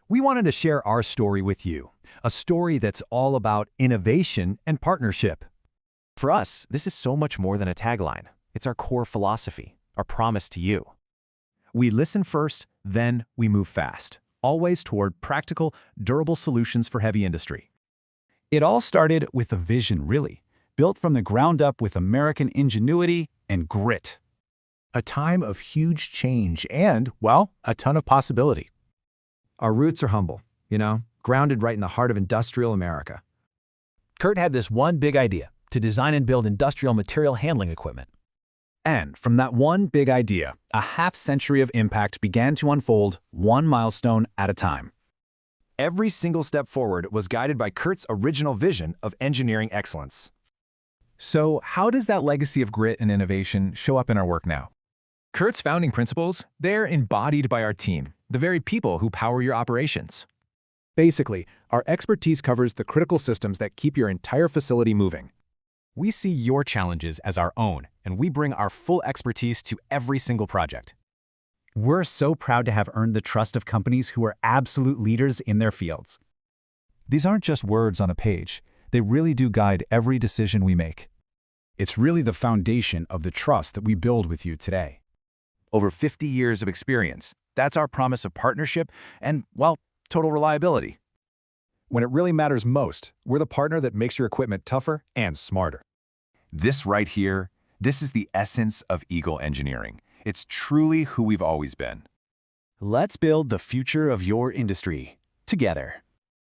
We wanted to share our story with you, a story that's all about innovation and partnership. For us, this is so much more than a tagline. It's our core philosophy, our promise to you. We listen first, then we move fast, always toward practical, durable solutions for heavy industry. It all started with a vision, really, built from the ground up with American ingenuity and grit. A time of huge change and, well, a ton of possibility. Our roots are humble, grounded right in the heart of industrial America. Kurt had this one big idea, to design and build industrial material handling equipment. And from that one big idea, a half-century of impact began to unfold, one milestone at a time. Every single step forward was guided by Kurt's original vision of engineering excellence. So how does that legacy of grit and innovation show up in our work now? Kurt's founding principles, they're embodied by our team, the very people who power your operations. Basically, our expertise covers the critical systems that keep your entire facility moving. We see your challenges as our own, and we bring our full expertise to every single project. We're so proud to have earned the trust of companies who are absolute leaders in their fields. These aren't just words on a page. They really do guide every decision we make. It's really the foundation of the trust that we build with you today. Over 50 years of experience, that's our promise of partnership and, well, total reliability. When it really matters most, we're the partner that makes your equipment tougher and smarter. This right here, this is the essence of Eagle Engineering. It's truly who we've always been. Let's build the future of your industry together.